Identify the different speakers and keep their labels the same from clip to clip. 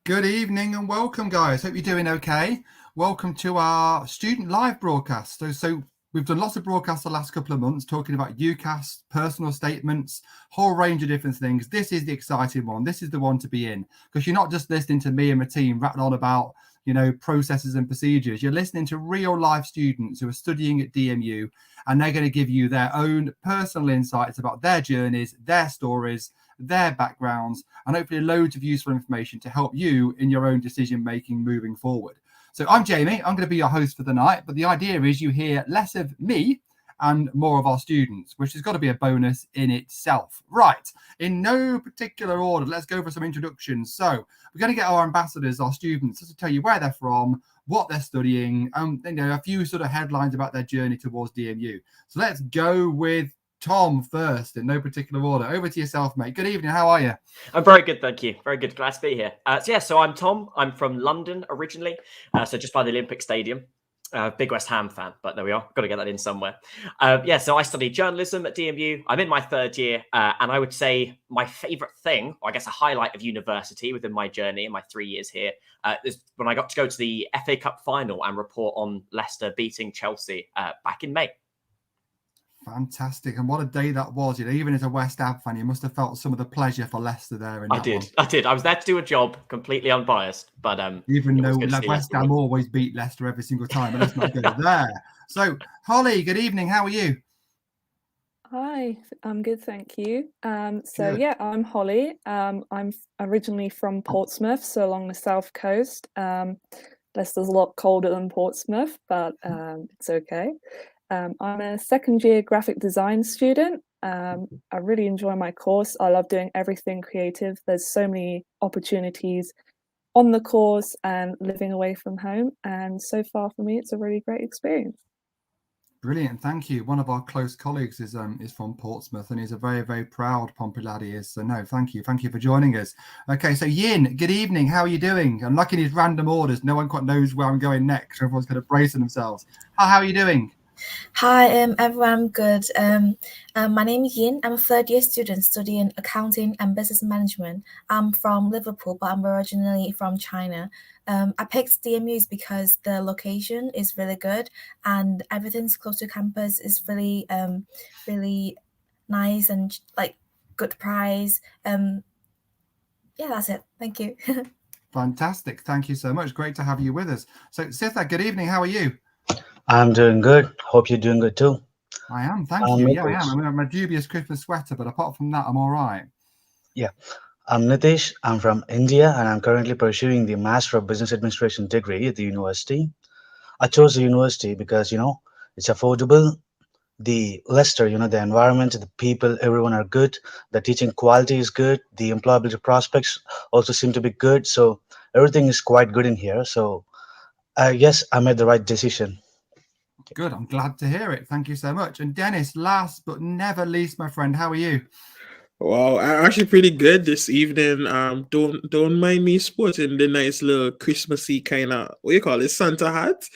Speaker 1: Good evening and welcome, guys. Hope you're doing okay. Welcome to our student live broadcast. So we've done lots of broadcasts the last couple of months talking about UCAS, personal statements, whole range of different things. This is the exciting one. This is the one to be in, because you're not just listening to me and my team rattle on about, processes and procedures. You're listening to real life students who are studying at DMU, and they're going to give you their own personal insights about their journeys, their stories, their backgrounds, and hopefully loads of useful information to help you in your own decision making moving forward. So I'm Jamie. I'm going to be your host for the night, but the idea is you hear less of me and more of our students, which has got to be a bonus in itself. Right, in no particular order, let's go for some introductions. So we're going to get our ambassadors, our students, just to tell you where they're from, what they're studying, a few sort of headlines about their journey towards DMU. So let's go with Tom first, in no particular order. Over to yourself, mate. Good evening. How are you?
Speaker 2: I'm very good, thank you. Very good. Glad to be here. So I'm Tom. I'm from London originally, so just by the Olympic Stadium. Big West Ham fan, but there we are. Got to get that in somewhere. So I studied journalism at DMU. I'm in my third year, and I would say my favourite thing, or I guess a highlight of university within my journey in my 3 years here, is when I got to go to the FA Cup final and report on Leicester beating Chelsea back in May.
Speaker 1: Fantastic. And what a day that was. Even as a West Ham fan, you must have felt some of the pleasure for Leicester there.
Speaker 2: I did. I was there to do a job, completely unbiased. But
Speaker 1: even though West Ham always beat Leicester every single time, but let's not go there. So, Holly, good evening. How are you?
Speaker 3: Hi, I'm good, thank you. I'm Holly. I'm originally from Portsmouth, so along the south coast. Leicester's a lot colder than Portsmouth, but it's okay. I'm a second year graphic design student. I really enjoy my course. I love doing everything creative. There's so many opportunities on the course and living away from home. And so far for me, it's a really great experience.
Speaker 1: Brilliant, thank you. One of our close colleagues is from Portsmouth, and he's a very, very proud Pompey lad he is. So no, thank you for joining us. Okay, so Yin, good evening. How are you doing? I'm liking these random orders. No one quite knows where I'm going next. Everyone's kind of bracing themselves. How are you doing?
Speaker 4: Hi, everyone. I'm good. My name is Yin. I'm a third year student studying accounting and business management. I'm from Liverpool, but I'm originally from China. I picked DMUs because the location is really good and everything's close to campus. Is really, really nice and like good price. That's it. Thank you.
Speaker 1: Fantastic. Thank you so much. Great to have you with us. So, Sitha, good evening. How are you?
Speaker 5: I'm doing good. Hope you're doing good too.
Speaker 1: I am. Thank you. Yeah, I am. I'm a dubious Christmas sweater, but apart from that, I'm all right.
Speaker 5: Yeah. I'm Nitish. I'm from India, and I'm currently pursuing the Master of Business Administration degree at the university. I chose the university because, it's affordable. The Leicester, the environment, the people, everyone are good. The teaching quality is good. The employability prospects also seem to be good. So everything is quite good in here. So I guess I made the right decision.
Speaker 1: Good. I'm glad to hear it. Thank you so much. And Dennis, last but never least, my friend, how are you?
Speaker 6: Well, I'm actually pretty good this evening. Don't mind me sporting the nice little Christmassy kind of, what you call it, Santa hat.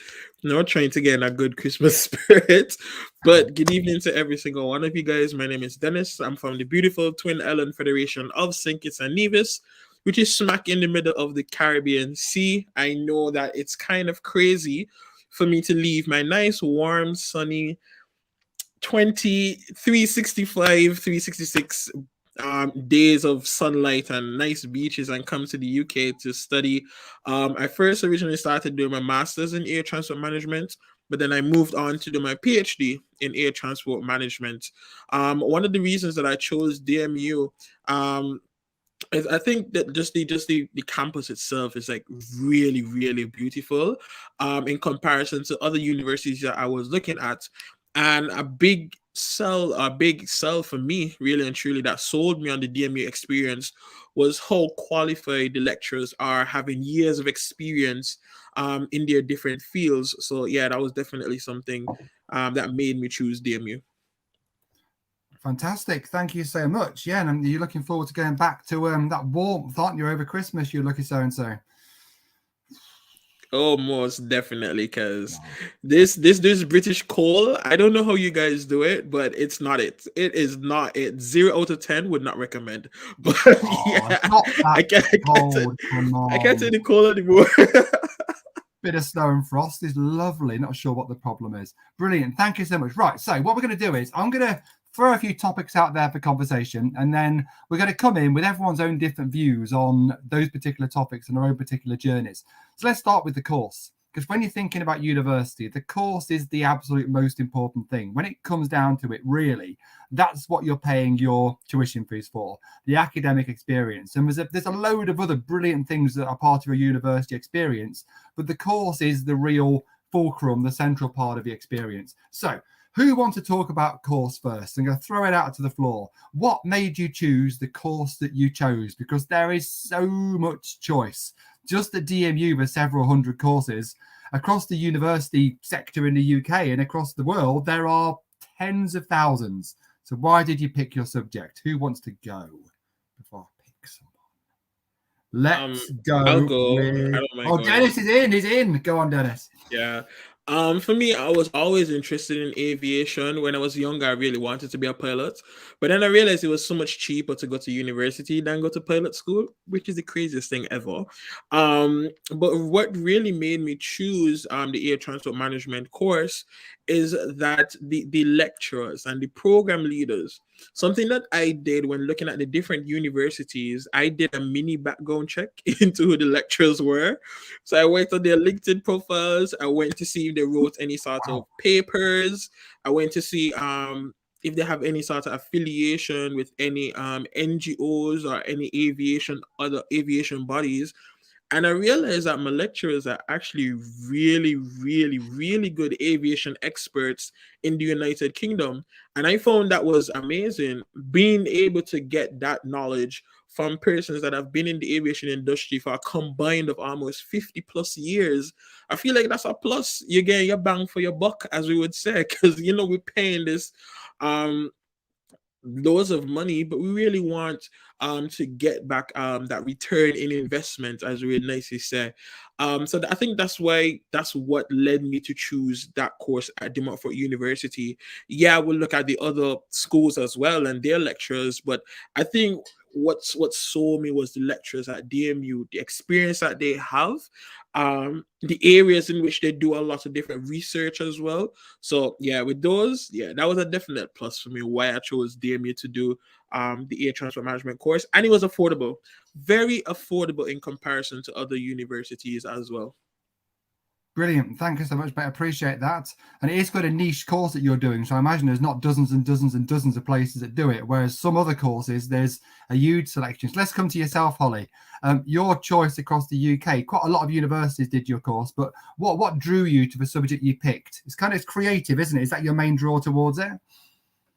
Speaker 6: Trying to get in a good Christmas spirit. But good evening to every single one of you guys. My name is Dennis. I'm from the beautiful Twin Island Federation of St. Kitts and Nevis, which is smack in the middle of the Caribbean Sea. I know that it's kind of crazy for me to leave my nice, warm, sunny 366 days of sunlight and nice beaches and come to the UK to study. I first originally started doing my master's in air transport management, but then I moved on to do my PhD in air transport management. One of the reasons that I chose DMU, I think that just the campus itself is like really, really beautiful in comparison to other universities that I was looking at. And a big sell for me, really and truly, that sold me on the DMU experience was how qualified the lecturers are, having years of experience in their different fields. So yeah, that was definitely something that made me choose DMU.
Speaker 1: Fantastic. Thank you so much. Yeah, and you're looking forward to going back to that warmth, aren't you, over Christmas? You're lucky so-and-so.
Speaker 6: Oh, most definitely, because this British coal, I don't know how you guys do it, but it's not it. It is not it. 0 out of 10 would not recommend. But yeah,
Speaker 1: Not that
Speaker 6: I can't
Speaker 1: cold. Come
Speaker 6: I can't take
Speaker 1: on.
Speaker 6: the coal anymore.
Speaker 1: Bit of snow and frost is lovely. Not sure what the problem is. Brilliant. Thank you so much. Right. So what we're going to do is I'm going to throw a few topics out there for conversation, and then we're going to come in with everyone's own different views on those particular topics and their own particular journeys. So let's start with the course, because when you're thinking about university, the course is the absolute most important thing. When it comes down to it, really, that's what you're paying your tuition fees for, the academic experience. And there's a load of other brilliant things that are part of a university experience, but the course is the real fulcrum, the central part of the experience. So who wants to talk about course first? I'm going to throw it out to the floor. What made you choose the course that you chose? Because there is so much choice. Just at DMU, there's several hundred courses. Across the university sector in the UK and across the world, there are tens of thousands. So why did you pick your subject? Who wants to go before I pick someone? Let's go.
Speaker 6: I'll go.
Speaker 1: With...
Speaker 6: I don't mind
Speaker 1: Oh,
Speaker 6: going.
Speaker 1: Dennis is in. He's in. Go on, Dennis.
Speaker 6: Yeah. For me, I was always interested in aviation. When I was younger, I really wanted to be a pilot. But then I realized it was so much cheaper to go to university than go to pilot school, which is the craziest thing ever. But what really made me choose the air transport management course is that the lecturers and the program leaders, something that I did when looking at the different universities, I did a mini background check into who the lecturers were. So I went on their LinkedIn profiles. I went to see if they wrote any sort of papers. I went to see if they have any sort of affiliation with any NGOs or any other aviation bodies. And I realized that my lecturers are actually really, really, really good aviation experts in the United Kingdom. And I found that was amazing, being able to get that knowledge from persons that have been in the aviation industry for a combined of almost 50 plus years. I feel like that's a plus. You're getting your bang for your buck, as we would say, because, we're paying this loads of money, but we really want to get back that return in investment, as we would nicely say. So I think that's what led me to choose that course at De Montfort University. Yeah, we'll look at the other schools as well and their lecturers, but I think what sold me was the lecturers at DMU, the experience that they have, the areas in which they do a lot of different research as well. So yeah, with those, that was a definite plus for me why I chose DMU to do the air transport management course. And it was affordable, very affordable in comparison to other universities as well.
Speaker 1: Brilliant. Thank you so much, mate. I appreciate that. And it is quite a niche course that you're doing. So I imagine there's not dozens and dozens and dozens of places that do it, whereas some other courses, there's a huge selection. So let's come to yourself, Holly. Your choice across the UK, quite a lot of universities did your course, but what drew you to the subject you picked? It's creative, isn't it? Is that your main draw towards it?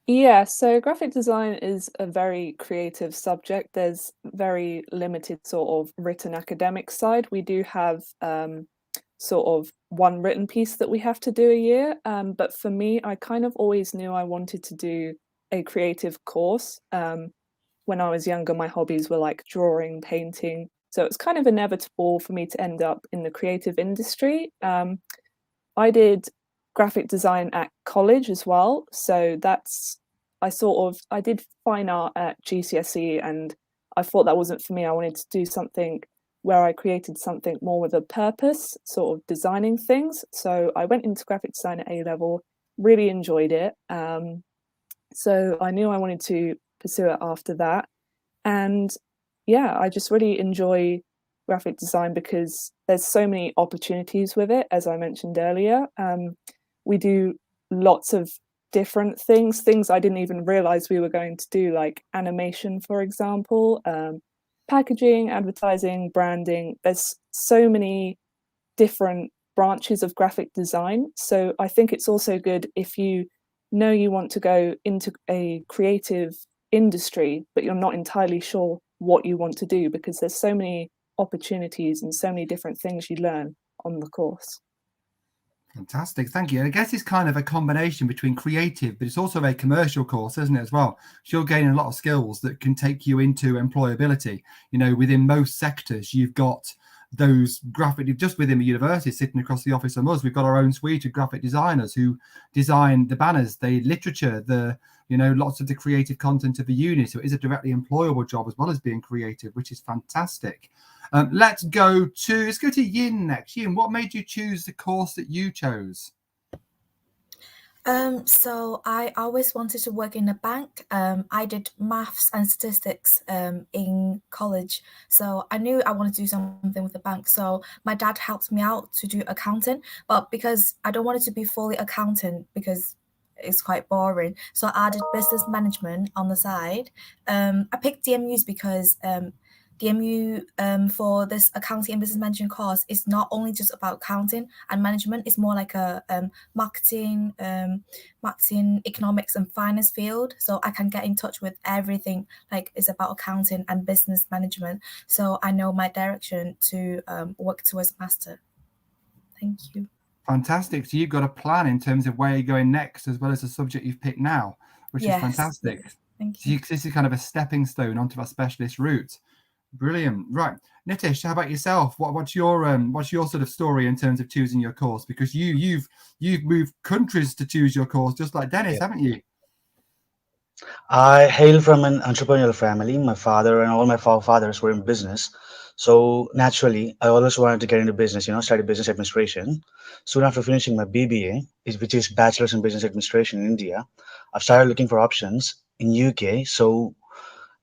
Speaker 3: Yeah, so graphic design is a very creative subject. There's very limited sort of written academic side. We do have sort of one written piece that we have to do a year. But for me, I kind of always knew I wanted to do a creative course. When I was younger, my hobbies were like drawing, painting. So it's kind of inevitable for me to end up in the creative industry. I did graphic design at college as well. So I did fine art at GCSE, and I thought that wasn't for me. I wanted to do something where I created something more with a purpose, sort of designing things. So I went into graphic design at A-level, really enjoyed it. So I knew I wanted to pursue it after that. And yeah, I just really enjoy graphic design because there's so many opportunities with it, as I mentioned earlier. We do lots of different things I didn't even realize we were going to do, like animation, for example, packaging, advertising, branding. There's so many different branches of graphic design. So I think it's also good if you know you want to go into a creative industry, but you're not entirely sure what you want to do, because there's so many opportunities and so many different things you learn on the course.
Speaker 1: Fantastic, thank you. I guess it's kind of a combination between creative, but it's also a commercial course, isn't it, as well? So you're gaining a lot of skills that can take you into employability. Within most sectors, you've got those graphic, just within the university, sitting across the office from us, we've got our own suite of graphic designers who design the banners, the literature, the lots of the creative content of the uni. So it is a directly employable job as well as being creative, which is fantastic. Let's go to Yin next. Yin, what made you choose the course that you chose?
Speaker 4: So I always wanted to work in a bank. I did maths and statistics in college. So I knew I wanted to do something with the bank. So my dad helped me out to do accounting, but because I don't want it to be fully accountant because it's quite boring. So I added business management on the side. I picked DMUs because DMU for this accounting and business management course is not only just about accounting and management, it's more like a marketing, economics and finance field. So I can get in touch with everything like it's about accounting and business management. So I know my direction to work towards master. Thank you.
Speaker 1: Fantastic. So you've got a plan in terms of where you're going next, as well as the subject you've picked now, which is fantastic.
Speaker 4: Yes. Thank you.
Speaker 1: So this is kind of a stepping stone onto that specialist route. Brilliant. Right, Nitish, how about yourself? What's your sort of story in terms of choosing your course? Because you've moved countries to choose your course, just like Dennis, haven't you?
Speaker 5: I hail from an entrepreneurial family. My father and all my forefathers were in business. So naturally, I always wanted to get into business, study business administration. Soon after finishing my BBA, which is Bachelor's in Business Administration in India, I've started looking for options in UK. So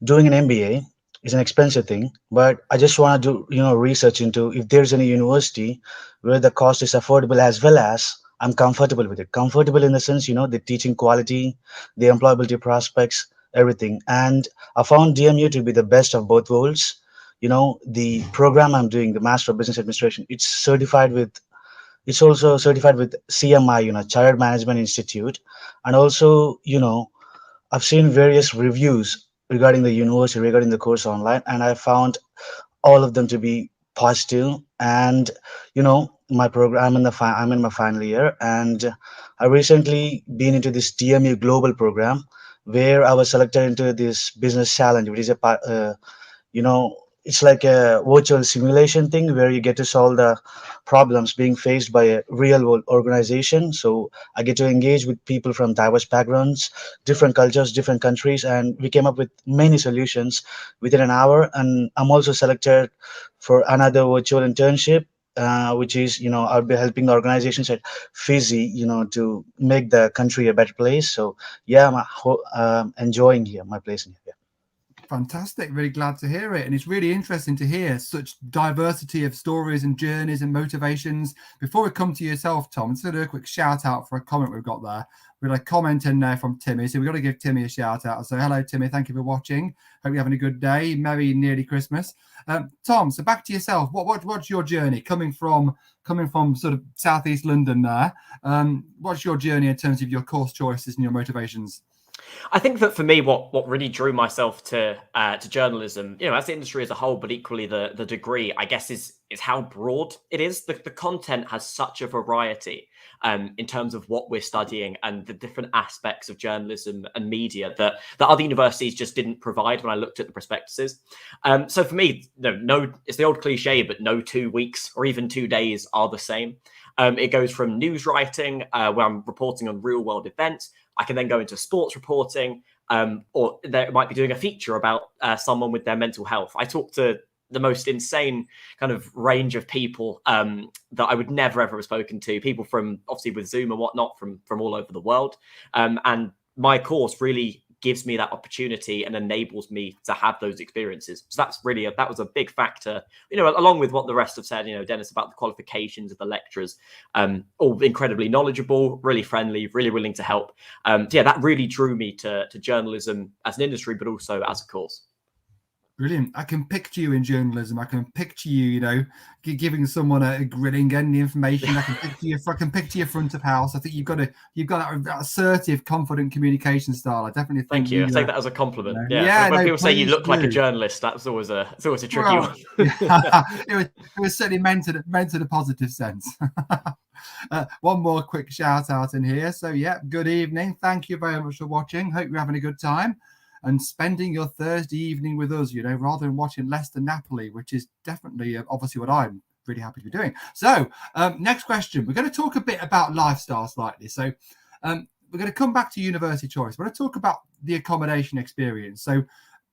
Speaker 5: doing an MBA is an expensive thing, but I just want to do, research into if there's any university where the cost is affordable as well as I'm comfortable with it. Comfortable in the sense, the teaching quality, the employability prospects, everything. And I found DMU to be the best of both worlds. The program I'm doing, the Master of Business Administration, it's also certified with CMI, Chartered Management Institute. And also, I've seen various reviews regarding the university, regarding the course online, and I found all of them to be positive. And my program, I'm in my final year, and I recently been into this DMU Global program where I was selected into this business challenge, which is it's like a virtual simulation thing where you get to solve the problems being faced by a real world organization. So I get to engage with people from diverse backgrounds, different cultures, different countries, and we came up with many solutions within an hour. And I'm also selected for another virtual internship, which is, I'll be helping the organizations at Fiji, to make the country a better place. So yeah, I'm enjoying here, my place in here.
Speaker 1: Fantastic. Really glad to hear it. And it's really interesting to hear such diversity of stories and journeys and motivations. Before we come to yourself, Tom, let's do a quick shout out for a comment we've got there. We've got a comment in there from Timmy. So we've got to give Timmy a shout out. So hello, Timmy. Thank you for watching. Hope you're having a good day. Merry nearly Christmas. Tom, so back to yourself. What's your journey coming from sort of Southeast London there? What's your journey in terms of your course choices and your motivations?
Speaker 2: I think that for me, what really drew myself to journalism, as the industry as a whole, but equally the degree, I guess, is how broad it is. The content has such a variety in terms of what we're studying and the different aspects of journalism and media that other universities just didn't provide when I looked at the prospectuses. So for me, no, it's the old cliche, but no 2 weeks or even 2 days are the same. It goes from news writing, where I'm reporting on real world events. I can then go into sports reporting, or they might be doing a feature about someone with their mental health. I talk to the most insane kind of range of people that I would never ever have spoken to. People from, obviously with Zoom and whatnot, from all over the world. And my course really gives me that opportunity and enables me to have those experiences. So that's really that was a big factor, along with what the rest have said, Dennis, about the qualifications of the lecturers, all incredibly knowledgeable, really friendly, really willing to help. That really drew me to journalism as an industry, but also as a course.
Speaker 1: Brilliant. I can picture you in journalism. I can picture you, giving someone a grilling, getting the information. I can picture your front of house. I think you've got that assertive, confident communication style. I definitely think.
Speaker 2: Thank you. I take that as a compliment. When people say you look like a journalist, it's always a tricky one.
Speaker 1: It was certainly meant in a positive sense. One more quick shout out in here. So good evening. Thank you very much for watching. Hope you're having a good time. and spending your Thursday evening with us, you know, rather than watching Leicester Napoli, which is definitely obviously what I'm really happy to be doing. So next question, we're going to talk a bit about lifestyle slightly. So we're going to come back to university choice. We're going to talk about the accommodation experience. So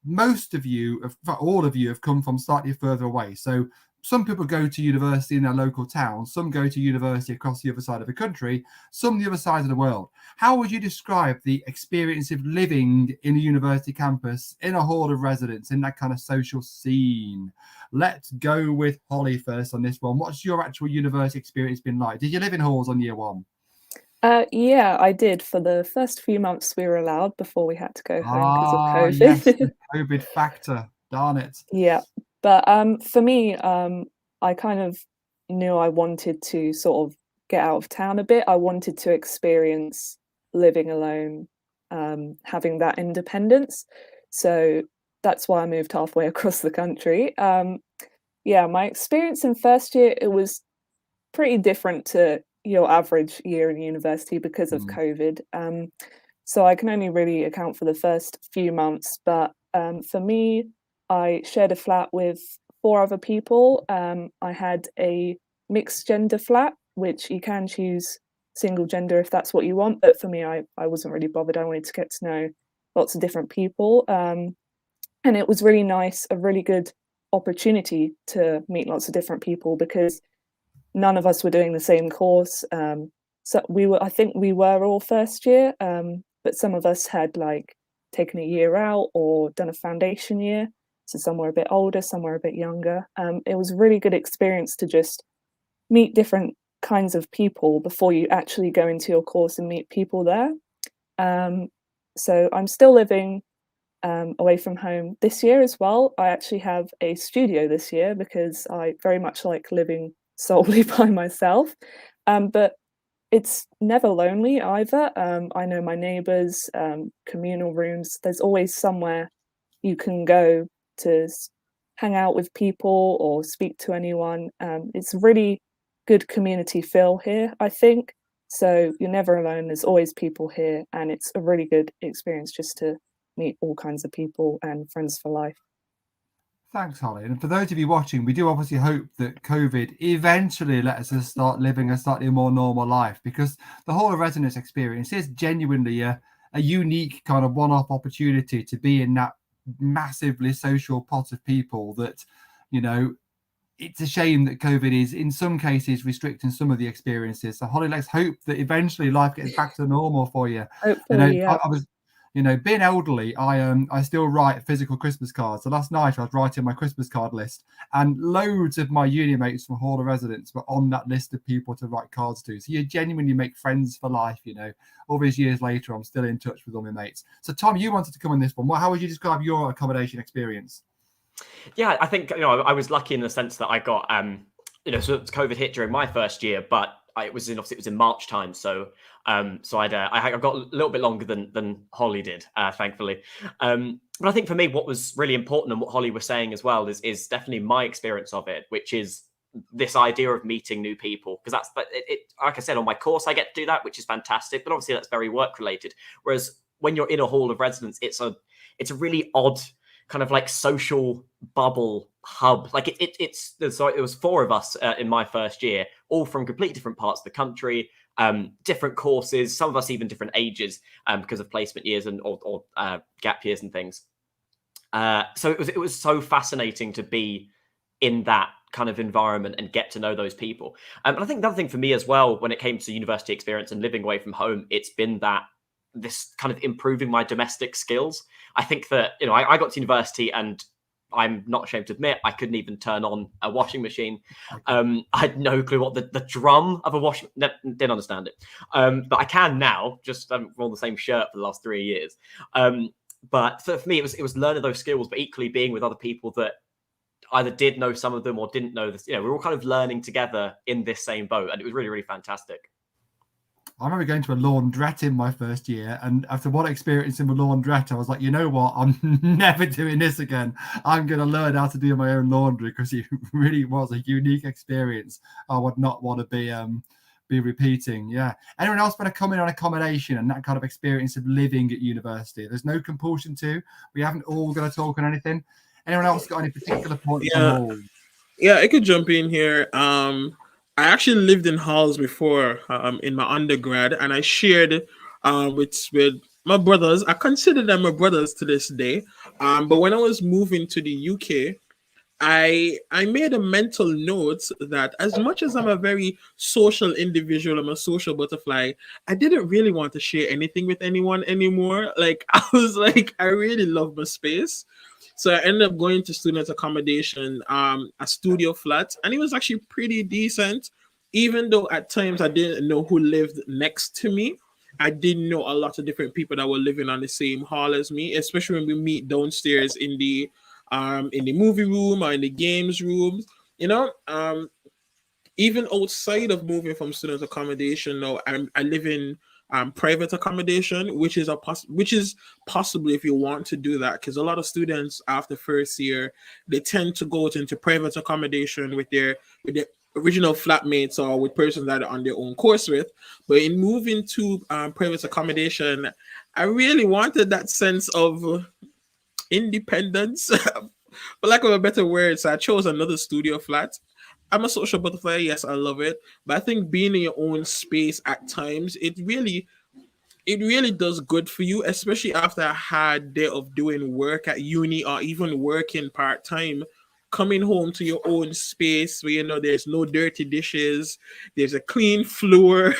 Speaker 1: most of you, in fact, all of you have come from slightly further away. So some people go to university in their local town, some go to university across the other side of the country, some the other side of the world. How would you describe the experience of living in a university campus, in a hall of residence, in that kind of social scene? Let's go with Holly first on this one. What's your actual university experience been like? Did you live in halls on year one?
Speaker 3: Yeah, I did. For the first few months we were allowed before we had to go home because of COVID.
Speaker 1: Yes, the COVID factor. Darn it.
Speaker 3: Yeah, but for me, I kind of knew I wanted to sort of get out of town a bit. I wanted to experience living alone, having that independence. So that's why I moved halfway across the country. Yeah, my experience in first year, it was pretty different to your average year in university because of COVID. So I can only really account for the first few months. But for me, I shared a flat with 4 other people. I had a mixed gender flat, which you can choose single gender if that's what you want. But for me, I wasn't really bothered. I wanted to get to know lots of different people. And it was really nice, a really good opportunity to meet lots of different people because none of us were doing the same course. So I think we were all first year, but some of us had like taken a year out or done a foundation year. So some were a bit older, some were a bit younger. It was a really good experience to just meet different kinds of people before you actually go into your course and meet people there. So I'm still living away from home this year as well. I actually have a studio this year because I very much like living solely by myself. But it's never lonely either. I know my neighbours, communal rooms. There's always somewhere you can go to hang out with people or speak to anyone. It's a really good community feel here, I think. So you're never alone. There's always people here, and it's a really good experience just to meet all kinds of people and friends for life.
Speaker 1: Thanks, Holly. And for those of you watching, we do obviously hope that COVID eventually lets us start living a slightly more normal life, because the whole of residence experience is genuinely a unique kind of one-off opportunity to be in that massively social pot of people that, you know, it's a shame that COVID is in some cases restricting some of the experiences. So Holly, let's hope that eventually life gets back to normal for you.
Speaker 3: Hopefully, yeah.
Speaker 1: I was, you know, being elderly, I still write physical Christmas cards. So last night I was writing my Christmas card list, and loads of my uni mates from Hall of Residence were on that list of people to write cards to. So you genuinely make friends for life, you know. All these years later, I'm still in touch with all my mates. So Tom, you wanted to come on this one. How would you describe your accommodation experience?
Speaker 2: Yeah, I think, you know, I was lucky in the sense that I got, you know, so COVID hit during my first year, but it was in March time, so I got a little bit longer than Holly did, thankfully. But I think for me, what was really important and what Holly was saying as well is definitely my experience of it, which is this idea of meeting new people, because that's like I said, on my course I get to do that, which is fantastic, but obviously that's very work related. Whereas when you're in a hall of residence, it's a really odd kind of like social bubble hub. Like it was 4 of us in my first year, all from completely different parts of the country, different courses, some of us even different ages because of placement years and or gap years and things. So it was so fascinating to be in that kind of environment and get to know those people. And I think another thing for me as well, when it came to university experience and living away from home, it's been this kind of improving my domestic skills. I think that, you know, I got to university and I'm not ashamed to admit I couldn't even turn on a washing machine. I had no clue what the drum of a washing, didn't understand it. But I can now, just worn the same shirt for the last 3 years. But for me, it was learning those skills, but equally being with other people that either did know some of them or didn't know this. You know, we were all kind of learning together in this same boat, and it was really, really fantastic.
Speaker 1: I remember going to a laundrette in my first year, and after one experience in the laundrette, I was like, you know what, I'm never doing this again. I'm going to learn how to do my own laundry, because it really was a unique experience. I would not want to be be repeating. Yeah. Anyone else want to comment on accommodation and that kind of experience of living at university? There's no compulsion to. We haven't all got to talk on anything. Anyone else got any particular points on halls?
Speaker 6: Yeah, I could jump in here. I actually lived in halls before in my undergrad, and I shared with my brothers. I consider them my brothers to this day. But when I was moving to the UK, I made a mental note that as much as I'm a very social individual, I'm a social butterfly, I didn't really want to share anything with anyone anymore. Like I was like, I really love my space. So I ended up going to student accommodation, a studio flat, and it was actually pretty decent. Even though at times I didn't know who lived next to me, I did know a lot of different people that were living on the same hall as me, especially when we meet downstairs in the movie room or in the games rooms. You know, even outside of moving from student accommodation, now I live in private accommodation, which is possible if you want to do that, because a lot of students after first year they tend to go into private accommodation with their original flatmates or with persons that are on their own course with. But in moving to private accommodation, I really wanted that sense of independence, for lack of a better word. So I chose another studio flat. I'm a social butterfly, yes, I love it. But I think being in your own space at times, it really does good for you, especially after a hard day of doing work at uni or even working part-time. Coming home to your own space where there's no dirty dishes, there's a clean floor,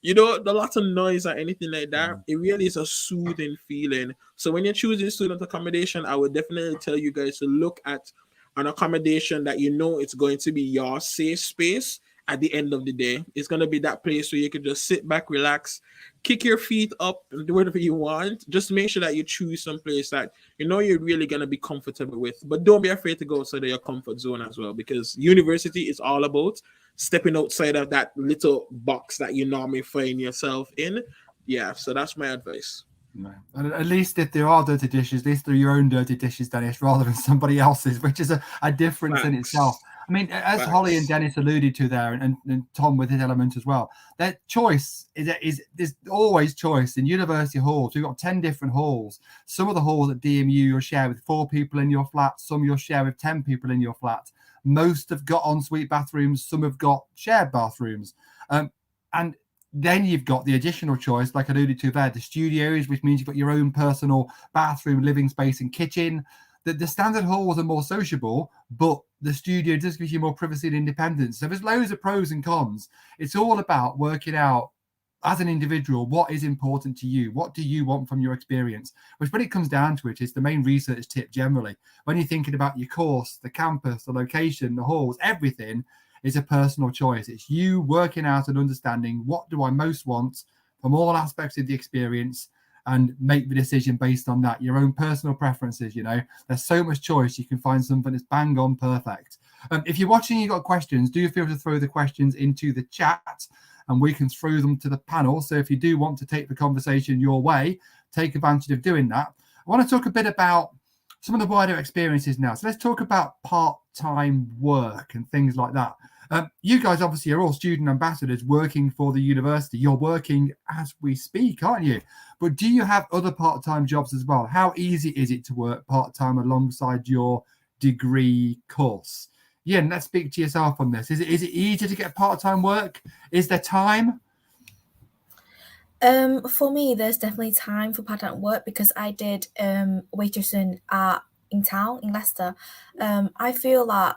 Speaker 6: a lot of noise or anything like that. It really is a soothing feeling. So when you're choosing student accommodation, I would definitely tell you guys to look at an accommodation that it's going to be your safe space. At the end of the day, it's going to be that place where you can just sit back, relax, kick your feet up, and do whatever you want. Just make sure that you choose some place that you're really going to be comfortable with. But don't be afraid to go outside of your comfort zone as well, because university is all about stepping outside of that little box that you normally find yourself in. Yeah, so that's my advice.
Speaker 1: No. And at least if there are dirty dishes, at least they're your own dirty dishes, Dennis, rather than somebody else's, which is a difference in itself. I mean, as Holly and Dennis alluded to there, and Tom with his element as well, that choice there's always choice in university halls. We've got 10 different halls. Some of the halls at DMU you'll share with 4 people in your flat. Some you'll share with 10 people in your flat. Most have got ensuite bathrooms. Some have got shared bathrooms. And then you've got the additional choice, like I alluded to there, the studios, which means you've got your own personal bathroom, living space, and kitchen. The standard halls are more sociable, but the studio does give you more privacy and independence. So there's loads of pros and cons. It's all about working out as an individual what is important to you. What do you want from your experience? Which, when it comes down to it, is the main research tip generally. When you're thinking about your course, the campus, the location, the halls, everything is a personal choice. It's you working out and understanding what do I most want from all aspects of the experience, and make the decision based on that, your own personal preferences. There's so much choice, you can find something that's bang on perfect. If you're watching, you've got questions, do feel to throw the questions into the chat and we can throw them to the panel. So if you do want to take the conversation your way, take advantage of doing that. I want to talk a bit about some of the wider experiences now. So let's talk about part-time work and things like that. You guys obviously are all student ambassadors working for the university. You're working as we speak, aren't you? But do you have other part-time jobs as well? How easy is it to work part-time alongside your degree course? Yeah, and let's speak to yourself on this. Is it easier to get part-time work? Is there time?
Speaker 4: For me, there's definitely time for part-time work because I did waitressing in town in Leicester. I feel that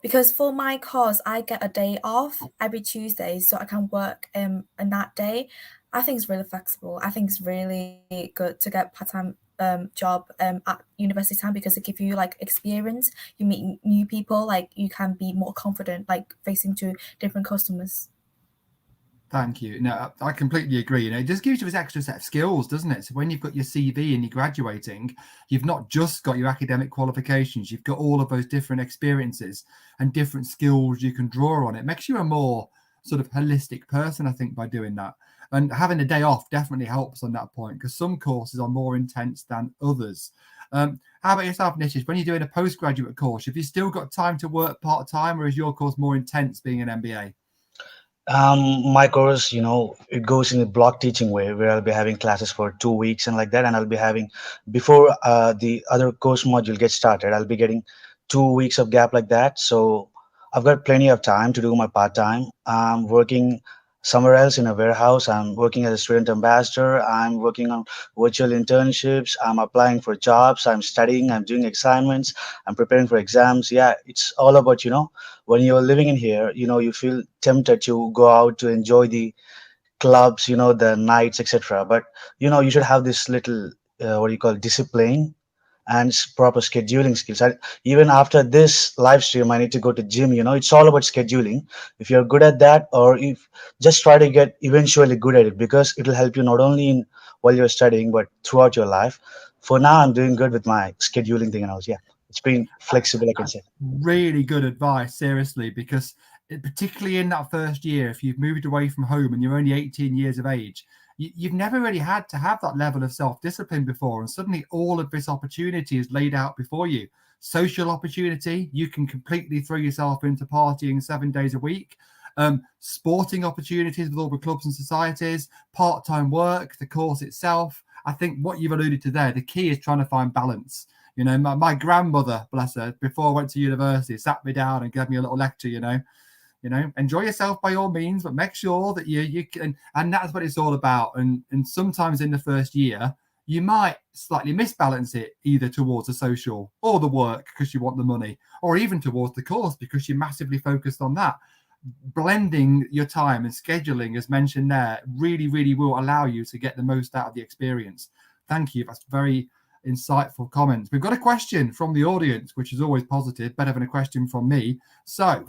Speaker 4: because for my course, I get a day off every Tuesday, so I can work on that day. I think it's really flexible. I think it's really good to get part-time job at university time, because it gives you like experience. You meet new people, like you can be more confident, like facing to different customers.
Speaker 1: Thank you. No, I completely agree. It just gives you this extra set of skills, doesn't it? So when you've got your CV and you're graduating, you've not just got your academic qualifications, you've got all of those different experiences and different skills you can draw on. It makes you a more sort of holistic person, I think, by doing that. And having a day off definitely helps on that point, because some courses are more intense than others. How about yourself, Nishish? When you're doing a postgraduate course, have you still got time to work part-time, or is your course more intense being an MBA?
Speaker 5: My course, it goes in a block teaching way where I'll be having classes for 2 weeks and like that, and I'll be having before the other course module gets started, I'll be getting 2 weeks of gap like that. So I've got plenty of time to do my part time. I'm working somewhere else in a warehouse. I'm working as a student ambassador. I'm working on virtual internships. I'm applying for jobs. I'm studying. I'm doing assignments. I'm preparing for exams. Yeah, it's all about when you're living in here, you feel tempted to go out to enjoy the clubs, the nights, etc. But you should have this little what do you call discipline and proper scheduling skills. Even after this live stream, I need to go to gym. It's all about scheduling. If you're good at that, or if just try to get eventually good at it, because it will help you not only in while you're studying but throughout your life. For now, I'm doing good with my scheduling thing and all. Yeah, it's been flexible, I can say.
Speaker 1: Really good advice, seriously, because particularly in that first year, if you've moved away from home and you're only 18 years of age, you've never really had to have that level of self-discipline before, and suddenly all of this opportunity is laid out before you. Social opportunity, you can completely throw yourself into partying 7 days a week. Sporting opportunities with all the clubs and societies, part-time work, the course itself. I think what you've alluded to there, the key is trying to find balance. My grandmother, bless her, before I went to university, sat me down and gave me a little lecture. Enjoy yourself by all means, but make sure that you can, and that's what it's all about. And sometimes in the first year, you might slightly misbalance it either towards the social or the work because you want the money, or even towards the course because you're massively focused on that. Blending your time and scheduling, as mentioned there, really, really will allow you to get the most out of the experience. Thank you. That's very insightful comments. We've got a question from the audience, which is always positive, better than a question from me. So,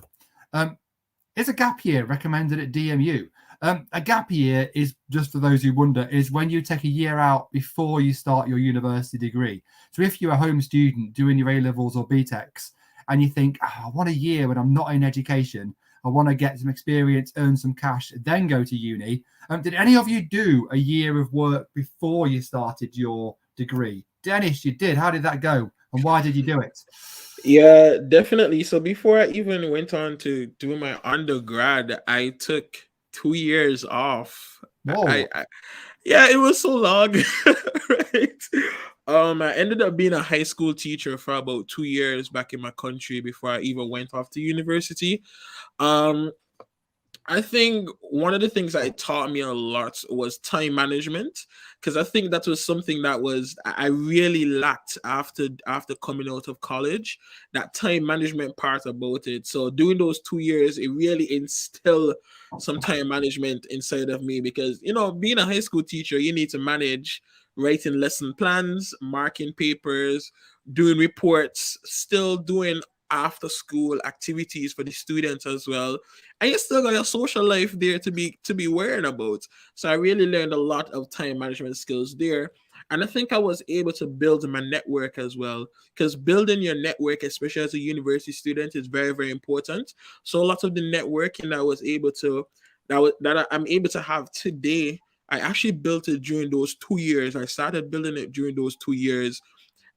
Speaker 1: is a gap year recommended at DMU? A gap year is, just for those who wonder, is when you take a year out before you start your university degree. So if you're a home student doing your A-levels or BTECs and you think, I want a year when I'm not in education, I want to get some experience, earn some cash, then go to uni. Did any of you do a year of work before you started your degree? Dennis, you did. How did that go? And why did you do it?
Speaker 6: Yeah, definitely. So before I even went on to do my undergrad, I took 2 years off.
Speaker 1: Whoa.
Speaker 6: Yeah, it was so long. Right. I ended up being a high school teacher for about 2 years back in my country before I even went off to university. I think one of the things that it taught me a lot was time management, because I think that was something that I really lacked after coming out of college, that time management part about it. So doing those 2 years, it really instilled some time management inside of me, because being a high school teacher, you need to manage writing lesson plans, marking papers, doing reports, still doing after school activities for the students as well, and you still got your social life there to be worrying about. So I really learned a lot of time management skills there, and I think I was able to build my network as well, because building your network, especially as a university student, is very, very important. So a lot of the networking I'm able to have today, I actually built it during those 2 years. I started building it during those 2 years,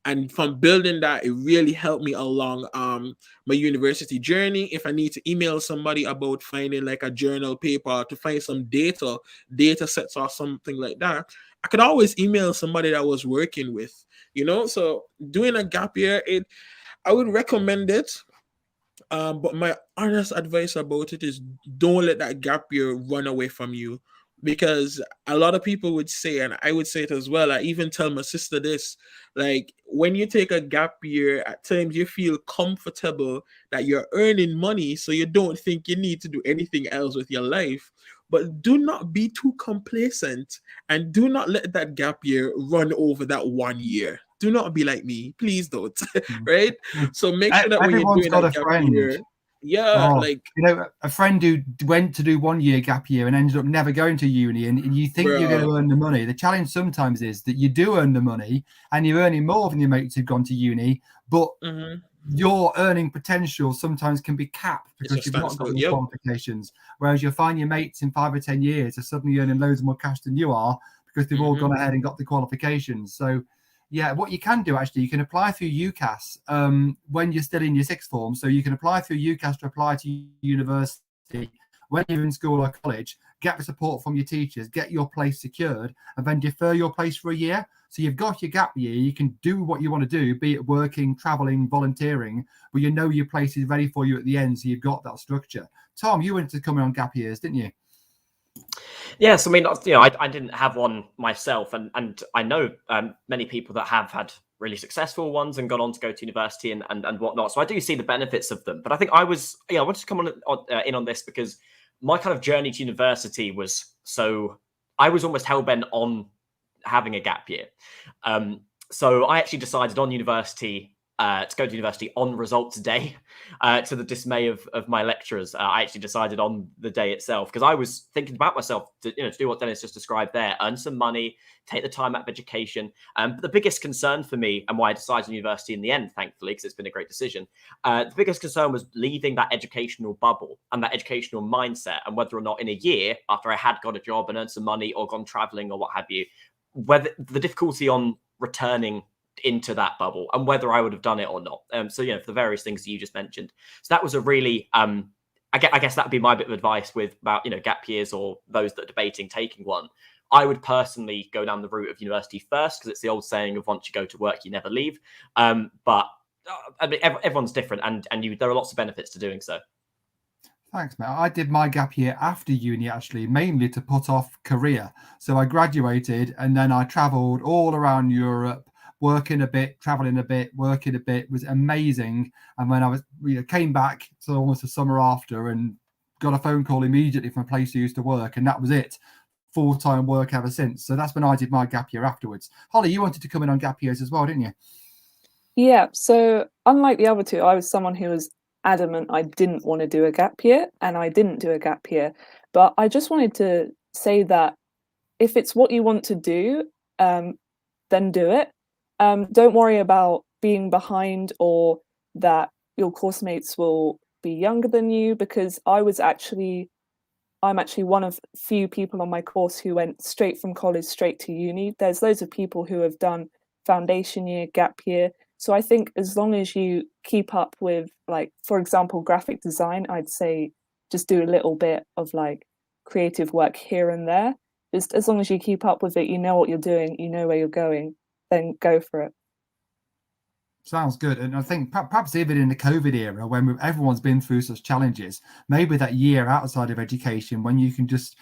Speaker 6: and from building that, it really helped me along my university journey. If I need to email somebody about finding like a journal paper to find some data sets or something like that, I could always email somebody that I was working with. So doing a gap year, I would recommend it. But my honest advice about it is, don't let that gap year run away from you. Because a lot of people would say, and I would say it as well, I even tell my sister this, like, when you take a gap year, at times you feel comfortable that you're earning money, so you don't think you need to do anything else with your life. But do not be too complacent, and do not let that gap year run over that 1 year. Do not be like me. Please don't. Right? So make sure that when you're
Speaker 1: Everyone's
Speaker 6: doing
Speaker 1: got
Speaker 6: that
Speaker 1: a
Speaker 6: gap
Speaker 1: friend.
Speaker 6: year,
Speaker 1: a friend who went to do 1 year gap year and ended up never going to uni, and you think you're going to earn the money. The challenge sometimes is that you do earn the money and you're earning more than your mates who've gone to uni, but your earning potential sometimes can be capped because you've not got the qualifications. Whereas you'll find your mates in 5 or 10 years are suddenly earning loads more cash than you are because they've all gone ahead and got the qualifications. So yeah, what you can do, actually, you can apply through UCAS when you're still in your sixth form. So you can apply through UCAS to apply to university when you're in school or college, get the support from your teachers, get your place secured, and then defer your place for a year. So you've got your gap year, you can do what you want to do, be it working, traveling, volunteering, but you know your place is ready for you at the end, so you've got that structure. Tom, you went to come in on gap years, didn't you?
Speaker 2: Yes, I mean, I didn't have one myself, and I know many people that have had really successful ones and gone on to go to university and whatnot. So I do see the benefits of them. But I think I wanted to come in on this because my kind of journey to university was I was almost hell-bent on having a gap year. So I actually decided on university to go to university on results day, to the dismay of my lecturers. I actually decided on the day itself because I was thinking about myself to do what Dennis just described there, earn some money, take the time out of education. But the biggest concern for me and why I decided on university in the end, thankfully, because it's been a great decision, the biggest concern was leaving that educational bubble and that educational mindset, and whether or not in a year after I had got a job and earned some money or gone traveling or what have you, whether the difficulty on returning into that bubble and whether I would have done it or not. So for the various things that you just mentioned. So that was a really, I guess that would be my bit of advice about gap years or those that are debating taking one. I would personally go down the route of university first because it's the old saying of once you go to work, you never leave. But I mean, everyone's different, and there are lots of benefits to doing so.
Speaker 1: Thanks, mate. I did my gap year after uni, actually, mainly to put off career. So I graduated and then I travelled all around Europe, working a bit, traveling a bit, working a bit. It was amazing. And when I came back to almost the summer after and got a phone call immediately from a place I used to work, and that was it. Full-time work ever since. So that's when I did my gap year afterwards. Holly, you wanted to come in on gap years as well, didn't you?
Speaker 3: Yeah, so unlike the other two, I was someone who was adamant I didn't want to do a gap year, and I didn't do a gap year. But I just wanted to say that if it's what you want to do, then do it. Don't worry about being behind or that your course mates will be younger than you, because I'm actually one of few people on my course who went straight from college straight to uni. There's loads of people who have done foundation year, gap year. So I think as long as you keep up with, like, for example, graphic design, I'd say just do a little bit of like creative work here and there. Just as long as you keep up with it, you know what you're doing, you know where you're going, then go for it.
Speaker 1: Sounds good. And I think perhaps even in the COVID era, when everyone's been through such challenges, maybe that year outside of education, when you can just,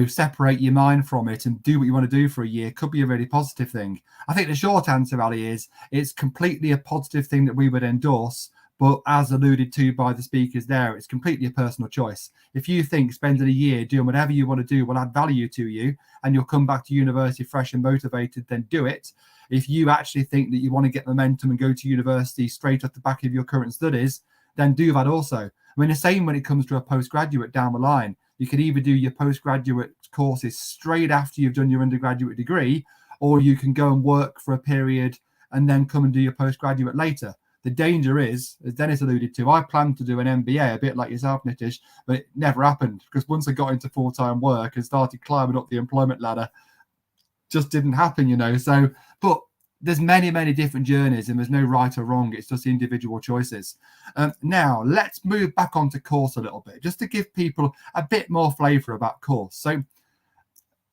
Speaker 1: separate your mind from it and do what you want to do for a year, could be a really positive thing. I think the short answer, Ali, is it's completely a positive thing that we would endorse. But as alluded to by the speakers there, it's completely a personal choice. If you think spending a year doing whatever you want to do will add value to you and you'll come back to university fresh and motivated, then do it. If you actually think that you want to get momentum and go to university straight off the back of your current studies, then do that also. I mean, the same when it comes to a postgraduate down the line. You could either do your postgraduate courses straight after you've done your undergraduate degree, or you can go and work for a period and then come and do your postgraduate later. The danger is, as Dennis alluded to, I planned to do an MBA, a bit like yourself, Nitish, but it never happened because once I got into full-time work and started climbing up the employment ladder, just didn't happen, So, but there's many, many different journeys and there's no right or wrong. It's just individual choices. Now, let's move back onto course a little bit, just to give people a bit more flavour about course. So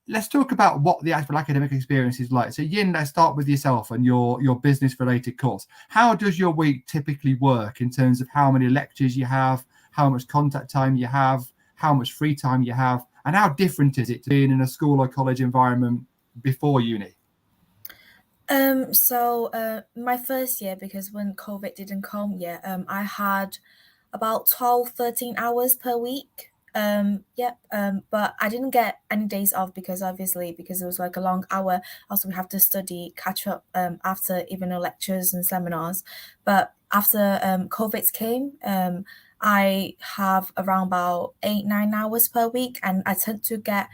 Speaker 1: let's talk about what the actual academic experience is like. So Yin, let's start with yourself and your business-related course. How does your week typically work in terms of how many lectures you have, how much contact time you have, how much free time you have, and how different is it to being in a school or college environment before uni?
Speaker 4: So my first year, because when COVID didn't come yet, I had about 12, 13 hours per week. But I didn't get any days off because it was like a long hour. Also, we have to study, catch up after even the lectures and seminars. But after COVID came, I have around about 8, 9 hours per week, and I tend to get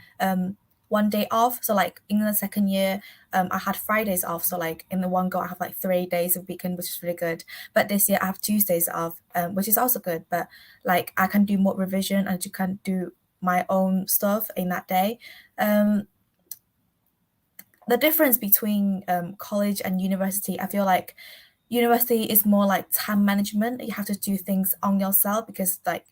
Speaker 4: 1 day off. So like in the second year, I had Fridays off. So like in the one go, I have like 3 days a weekend, which is really good. But this year I have Tuesdays off, which is also good. But like I can do more revision and you can do my own stuff in that day. The difference between college and university, I feel like university is more like time management. You have to do things on yourself because like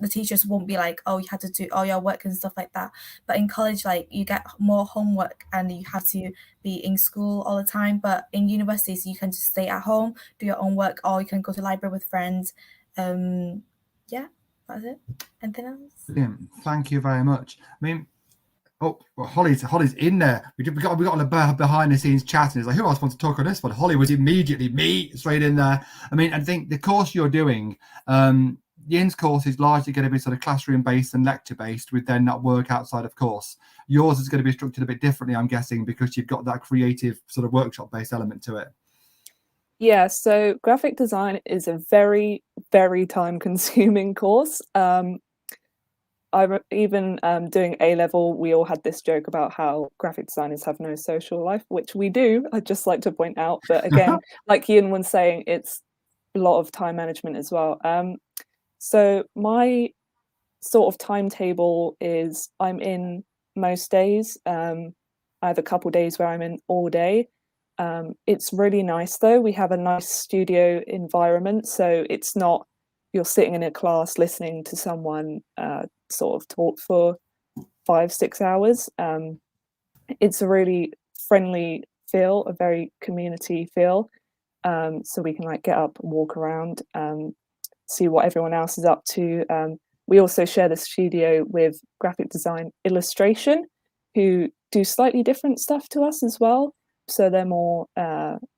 Speaker 4: the teachers won't be like, oh, you have to do all your work and stuff like that. But in college, like, you get more homework and you have to be in school all the time. But in universities, you can just stay at home, do your own work, or you can go to the library with friends. Yeah, that's it. Anything else?
Speaker 1: Brilliant. Thank you very much. I mean, oh, well, Holly's in there. We got on a behind the scenes chat, and it's like, who else wants to talk on this one? Holly was immediately straight in there. I mean, I think the course you're doing, Yin's course is largely going to be sort of classroom based and lecture based, with then that work outside of course. Yours is going to be structured a bit differently, I'm guessing, because you've got that creative sort of workshop based element to it.
Speaker 3: Yeah, so graphic design is a very, very time consuming course. Even doing A-level, we all had this joke about how graphic designers have no social life, which we do, I'd just like to point out. But again, like Ian was saying, it's a lot of time management as well. So my sort of timetable is I'm in most days. I have a couple days where I'm in all day. It's really nice though. We have a nice studio environment, so it's not you're sitting in a class listening to someone sort of talk for 5-6 hours. It's a really friendly feel, a very community feel. So we can like get up, walk around, see what everyone else is up to. We also share the studio with graphic design illustration, who do slightly different stuff to us as well. So they're more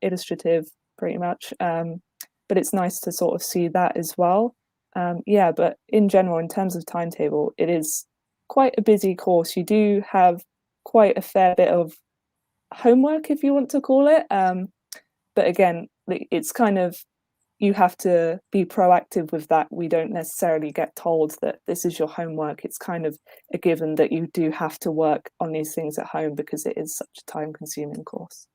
Speaker 3: illustrative, pretty much. But it's nice to sort of see that as well. Yeah, but in general, in terms of timetable, it is quite a busy course. You do have quite a fair bit of homework, if you want to call it. But again, it's kind of, you have to be proactive with that. We don't necessarily get told that this is your homework. It's kind of a given that you do have to work on these things at home because it is such a time-consuming course.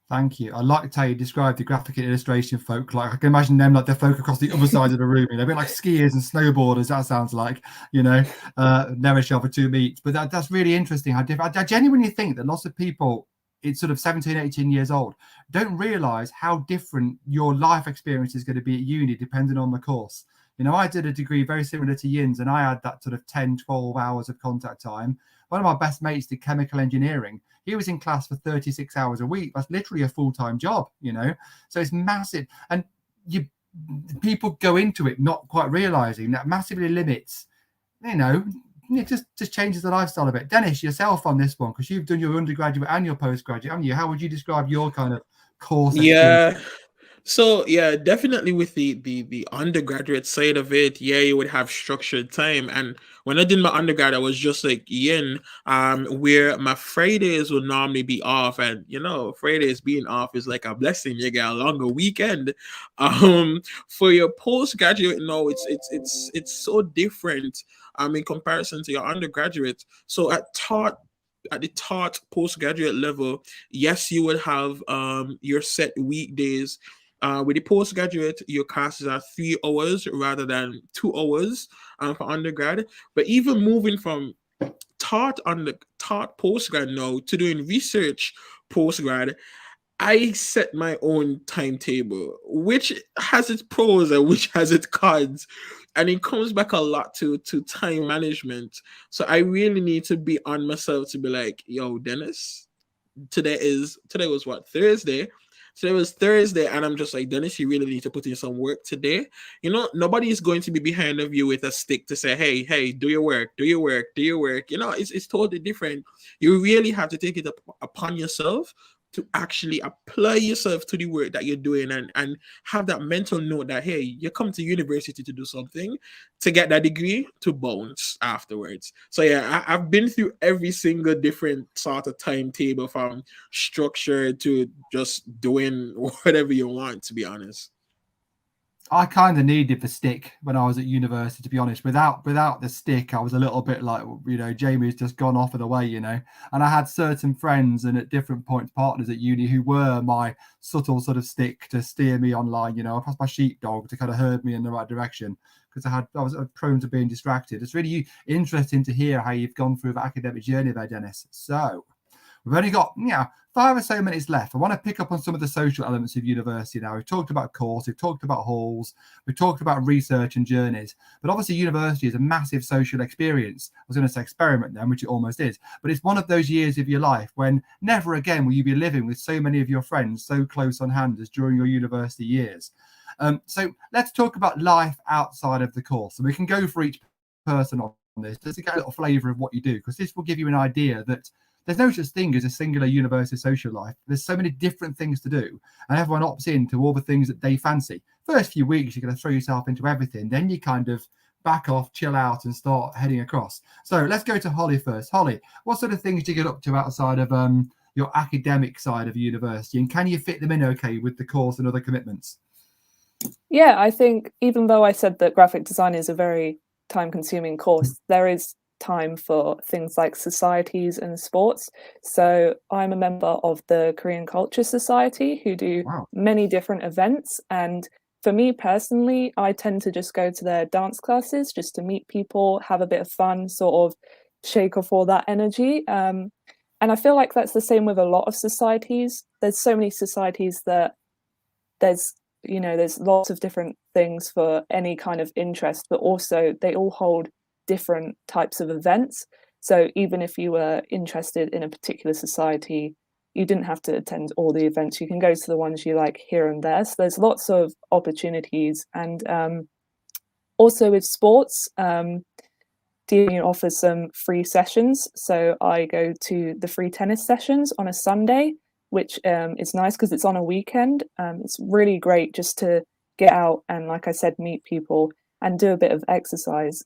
Speaker 1: Thank you. I liked how you described the graphic and illustration folk. Like, I can imagine them like they're folk across the other side of the room. They're a bit like skiers and snowboarders. That sounds like, never shall the two meet. But that's really interesting. I genuinely think that lots of people, it's sort of 17, 18 years old, don't realize how different your life experience is going to be at uni depending on the course. I did a degree very similar to Yin's, and I had that sort of 10, 12 hours of contact time. One of my best mates did chemical engineering. He was in class for 36 hours a week. That's literally a full-time job, So it's massive. And people go into it not quite realizing that massively limits, it just changes the lifestyle a bit. Dennis, yourself on this one, because you've done your undergraduate and your postgraduate, haven't you? How would you describe your kind of course experience?
Speaker 6: Yeah. So yeah, definitely with the undergraduate side of it, yeah, you would have structured time. And when I did my undergrad, I was just like Yin, where my Fridays would normally be off, and Fridays being off is like a blessing. You get a longer weekend. For your postgraduate, no, it's so different. In comparison to your undergraduate. So at the taught postgraduate level, yes, you would have your set weekdays. With the postgraduate, your classes are 3 hours rather than 2 hours for undergrad. But even moving from taught postgrad now to doing research postgrad, I set my own timetable, which has its pros and which has its cons. And it comes back a lot to time management. So I really need to be on myself to be like, yo, Dennis, today was what, Thursday? Today was Thursday, and I'm just like, Dennis, you really need to put in some work today. Nobody is going to be behind of you with a stick to say, hey, do your work. It's totally different. You really have to take it upon yourself to actually apply yourself to the work that you're doing and have that mental note that, hey, you come to university to do something, to get that degree, to bounce afterwards. So yeah, I've been through every single different sort of timetable, from structure to just doing whatever you want, to be honest.
Speaker 1: I kind of needed the stick when I was at university, to be honest. Without the stick, I was a little bit like, Jamie's just gone off and away, And I had certain friends and at different points partners at uni who were my subtle sort of stick to steer me online. I passed my sheepdog to kind of herd me in the right direction because I was prone to being distracted. It's really interesting to hear how you've gone through the academic journey there, Dennis. So we've only got 5 or so minutes left. I want to pick up on some of the social elements of university now. We've talked about course, we've talked about halls, we've talked about research and journeys, but obviously university is a massive social experience. I was going to say experiment then, which it almost is, but it's one of those years of your life when never again will you be living with so many of your friends so close on hand as during your university years. So let's talk about life outside of the course. So we can go for each person on this just to get a little flavour of what you do, because this will give you an idea that there's no such thing as a singular university social life. There's so many different things to do, and everyone opts into all the things that they fancy. First few weeks, you're going to throw yourself into everything. Then you kind of back off, chill out, and start heading across. So let's go to Holly first. Holly, what sort of things do you get up to outside of your academic side of university, and can you fit them in okay with the course and other commitments?
Speaker 3: Yeah, I think even though I said that graphic design is a very time-consuming course, there is time for things like societies and sports. So I'm a member of the Korean Culture Society, who do many different events. And for me personally, I tend to just go to their dance classes just to meet people, have a bit of fun, sort of shake off all that energy. And I feel like that's the same with a lot of societies. There's so many societies that there's lots of different things for any kind of interest, but also they all hold different types of events. So even if you were interested in a particular society, you didn't have to attend all the events. You can go to the ones you like here and there. So there's lots of opportunities. And also with sports, DMU offers some free sessions. So I go to the free tennis sessions on a Sunday, which is nice because it's on a weekend. It's really great just to get out and, like I said, meet people and do a bit of exercise.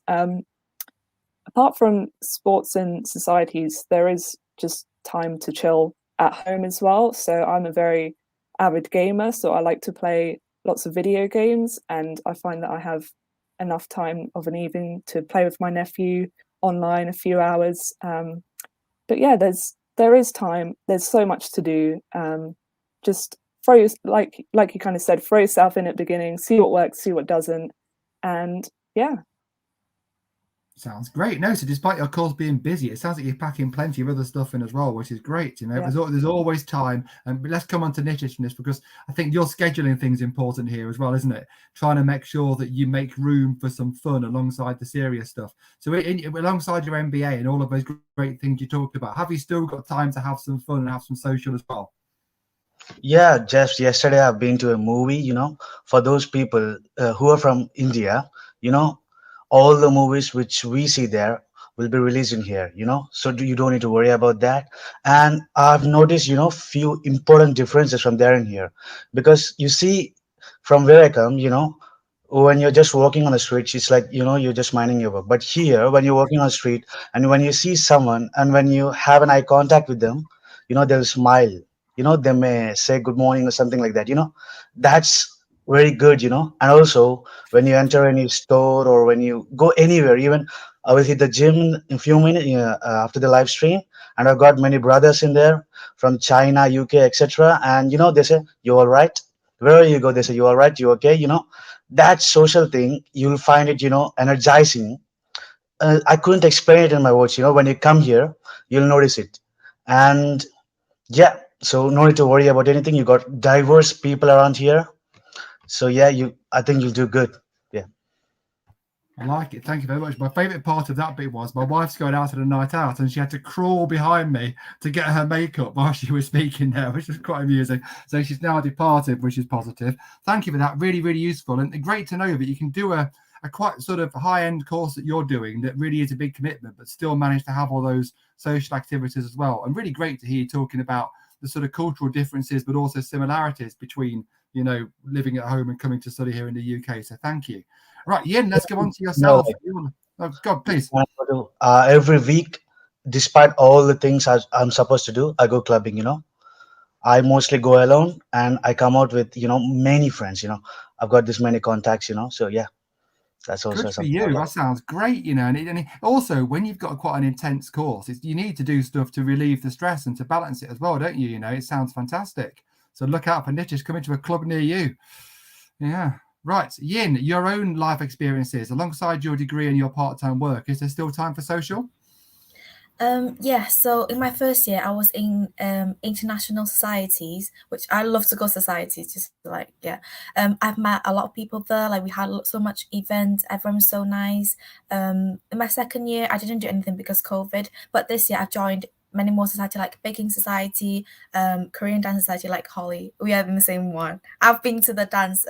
Speaker 3: Apart from sports and societies, there is just time to chill at home as well. So I'm a very avid gamer, so I like to play lots of video games, and I find that I have enough time of an evening to play with my nephew online a few hours. But yeah, there is time. There's so much to do. Just like you kind of said, throw yourself in at the beginning, see what works, see what doesn't, and yeah.
Speaker 1: Sounds great. No, so despite your course being busy, it sounds like you're packing plenty of other stuff in as well, which is great. There's always time. And let's come on to Nitish in this, because I think your scheduling thing is important here as well, isn't it? Trying to make sure that you make room for some fun alongside the serious stuff. So alongside your MBA and all of those great things you talked about, have you still got time to have some fun and have some social as well?
Speaker 5: Yeah, just yesterday I've been to a movie, for those people who are from India, all the movies which we see there will be released in here, so you don't need to worry about that. And I've noticed, few important differences from there and here, because you see from where I come, when you're just walking on the street, it's like, you're just minding your work. But here, when you're walking on the street and when you see someone and when you have an eye contact with them, they'll smile, they may say good morning or something like that, that's very good, and also when you enter any store or when you go anywhere, even I will hit the gym in a few minutes after the live stream, and I've got many brothers in there from China, UK, etc. And they say, you all right? Wherever you go, they say, you all right? You okay? That social thing, you'll find it, energizing. I couldn't explain it in my words. When you come here, you'll notice it. And yeah, so no need to worry about anything. You got diverse people around here. So yeah, I think you'll do good. Yeah.
Speaker 1: I like it. Thank you very much. My favourite part of that bit was my wife's going out on a night out and she had to crawl behind me to get her makeup while she was speaking there, which was quite amusing. So she's now departed, which is positive. Thank you for that. Really, really useful. And great to know that you can do a quite sort of high-end course that you're doing that really is a big commitment, but still manage to have all those social activities as well. And really great to hear you talking about the sort of cultural differences, but also similarities between, living at home and coming to study here in the UK. So thank you. Right, Yin, let's go on to yourself. Oh, God, please.
Speaker 5: Every week, despite all the things I'm supposed to do, I go clubbing, I mostly go alone and I come out with, many friends, I've got this many contacts, so yeah. That's also
Speaker 1: good for you. That sounds great, and also when you've got quite an intense course, you need to do stuff to relieve the stress and to balance it as well, don't you? It sounds fantastic. So look out for Nitish coming to a club near you. Yeah. Right. Yin, your own life experiences alongside your degree and your part-time work, is there still time for social?
Speaker 4: Yeah, so in my first year, I was in international societies, which I love to go societies, just like, yeah. I've met a lot of people there. Like, we had so much events, everyone was so nice. In my second year, I didn't do anything because COVID, but this year I've joined many more society, like baking society, Korean dance society, like Holly. We are in the same one. I've been to the dance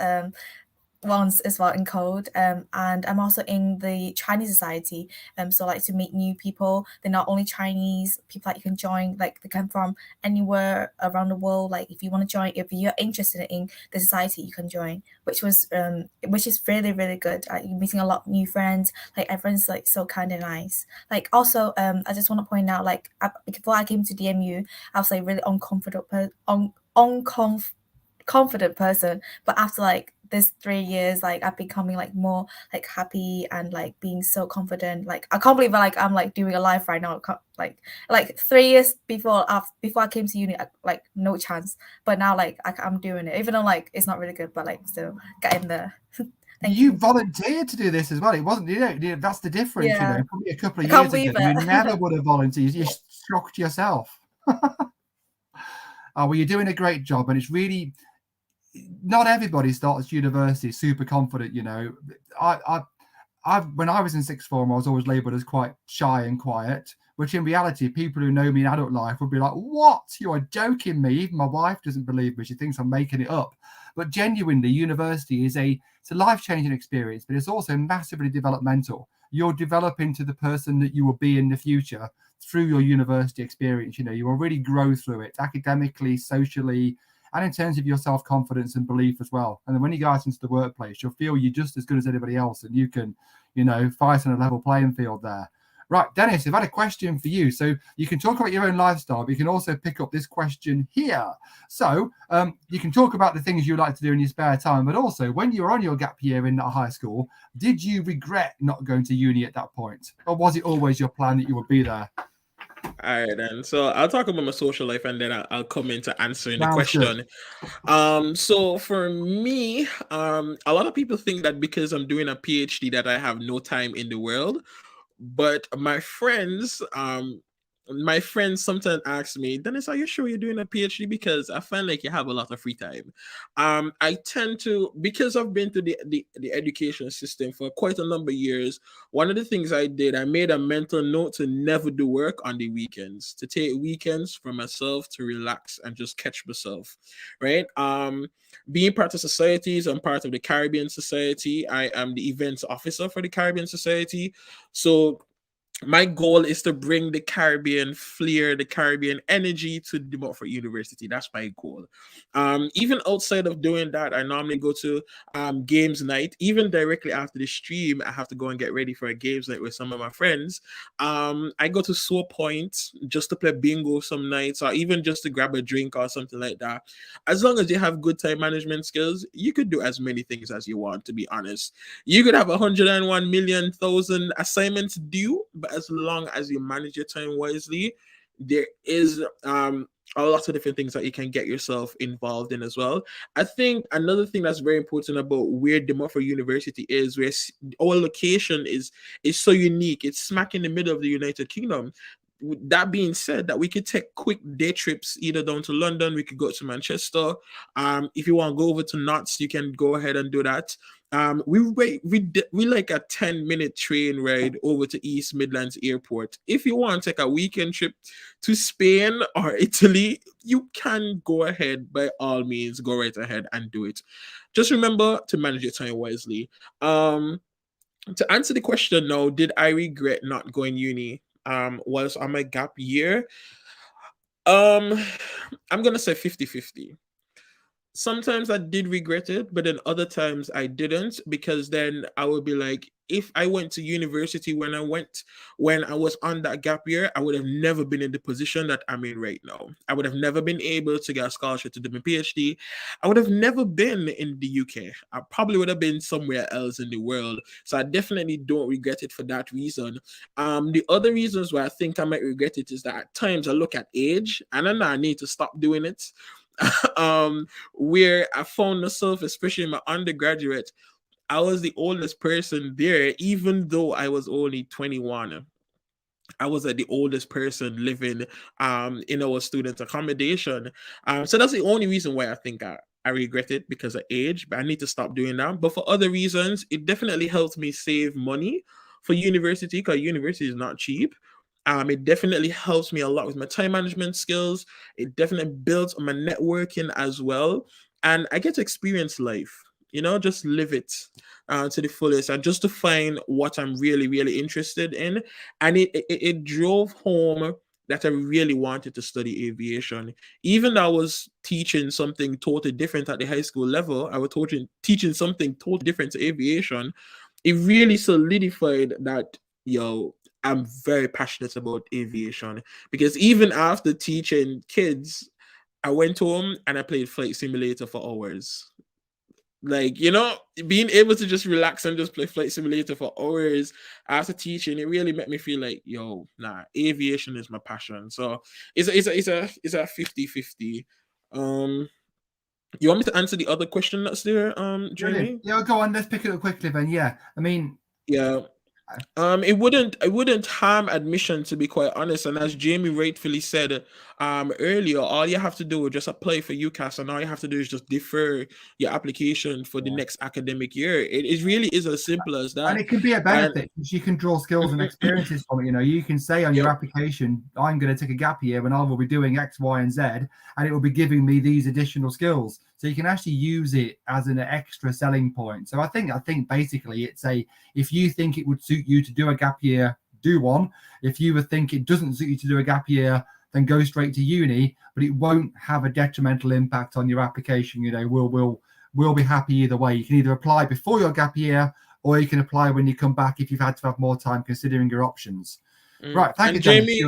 Speaker 4: once as well in code, and I'm also in the Chinese society, so like to meet new people. They're not only Chinese people that you can join, like they come from anywhere around the world. Like if you want to join, if you're interested in the society, you can join, which is really really good. You're meeting a lot of new friends, like everyone's like so kind and nice. Like also I just want to point out, like before I came to DMU, I was like really confident person, but after like this 3 years, like I'm becoming like more like happy and like being so confident. Like I can't believe like I'm like doing a live right now. Like 3 years before I came to uni, like no chance, but now like I'm doing it, even though like it's not really good, but like still getting there.
Speaker 1: You volunteered to do this as well. It wasn't, that's the difference,
Speaker 4: Yeah.
Speaker 1: probably a couple of
Speaker 4: I can't
Speaker 1: years ago,
Speaker 4: believe
Speaker 1: you
Speaker 4: it.
Speaker 1: never would have volunteered. You shocked yourself. Well, you're doing a great job, and it's really, not everybody starts university super confident. When I was in sixth form, I was always labelled as quite shy and quiet, which in reality, people who know me in adult life would be like, "What? You are joking me." Even my wife doesn't believe me; she thinks I'm making it up. But genuinely, university it's a life-changing experience, but it's also massively developmental. You're developing to the person that you will be in the future through your university experience. You will really grow through it academically, socially, and in terms of your self-confidence and belief as well. And then when you go out into the workplace, you'll feel you're just as good as anybody else, and you can, fight on a level playing field there. Right, Dennis, I've had a question for you. So you can talk about your own lifestyle, but you can also pick up this question here. So you can talk about the things you like to do in your spare time, but also when you were on your gap year in high school, did you regret not going to uni at that point? Or was it always your plan that you would be there?
Speaker 6: All right, then. So I'll talk about my social life, and then I'll come into answering the
Speaker 1: Sounds
Speaker 6: question.
Speaker 1: good.
Speaker 6: So for me, a lot of people think that because I'm doing a PhD that I have no time in the world. But my friends sometimes ask me, Dennis, are you sure you're doing a PhD? Because I find like you have a lot of free time. I tend to, because I've been to the education system for quite a number of years, one of the things I did, I made a mental note to never do work on the weekends, to take weekends for myself to relax and just catch myself, right? Being part of societies, I'm part of the Caribbean Society. I am the events officer for the Caribbean Society. So my goal is to bring the Caribbean flair, the Caribbean energy to the Montfort University. That's my goal. Even outside of doing that, I normally go to games night. Even directly after the stream, I have to go and get ready for a games night with some of my friends. I go to Soul Point just to play bingo some nights, or even just to grab a drink or something like that. As long as you have good time management skills, you could do as many things as you want, to be honest. You could have 101,000,000 assignments due, but as long as you manage your time wisely, there is a lot of different things that you can get yourself involved in as well. I think another thing that's very important about where the Montfort University is, where our location is so unique. It's smack in the middle of the United Kingdom. That being said, that we could take quick day trips either down to London, we could go to Manchester. If you want to go over to Notts, you can go ahead and do that. We like a 10-minute train ride over to East Midlands Airport. If you want to take a weekend trip to Spain or Italy, you can go ahead, by all means, go right ahead and do it. Just remember to manage your time wisely. To answer the question now, did I regret not going uni was on my gap year? I'm gonna say 50-50. Sometimes I did regret it, but then other times I didn't, because then I would be like, if I went to university when I was on that gap year, I would have never been in the position that I'm in right now. I would have never been able to get a scholarship to do my PhD. I would have never been in the UK. I probably would have been somewhere else in the world. So I definitely don't regret it for that reason. The other reasons why I think I might regret it is that at times I look at age and I know I need to stop doing it. Where I found myself, especially in my undergraduate, I was the oldest person there, even though I was only 21. I was the oldest person living in our student accommodation. So that's the only reason why I think I regret it, because of age, but I need to stop doing that. But for other reasons, it definitely helps me save money for university, because university is not cheap. It definitely helps me a lot with my time management skills. It definitely builds on my networking as well. And I get to experience life, just live it to the fullest, and just to find what I'm really, really interested in. And it drove home that I really wanted to study aviation. Even though I was teaching something totally different at the high school level, I was teaching something totally different to aviation. It really solidified that, I'm very passionate about aviation, because even after teaching kids, I went home and I played Flight Simulator for hours. Like, being able to just relax and just play Flight Simulator for hours after teaching, it really made me feel like, aviation is my passion. So it's a 50-50. You want me to answer the other question that's there, Jamie?
Speaker 1: Yeah, go on. Let's pick it up quickly then. Yeah, I mean,
Speaker 6: Yeah. It wouldn't harm admission, to be quite honest. And as Jamie rightfully said earlier, all you have to do is just apply for UCAS, and all you have to do is just defer your application for the next academic year. It really is as simple as that.
Speaker 1: and it can be a benefit because you can draw skills and experiences from it. You can say on your application, I'm going to take a gap year when I will be doing X, Y, and Z, and it will be giving me these additional skills. So you can actually use it as an extra selling point. So I think basically it's if you think it would suit you to do a gap year, do one. If you would think it doesn't suit you to do a gap year, then go straight to uni, but it won't have a detrimental impact on your application. We'll be happy either way. You can either apply before your gap year, or you can apply when you come back if you've had to have more time considering your options. Right, thank you,
Speaker 6: Jamie.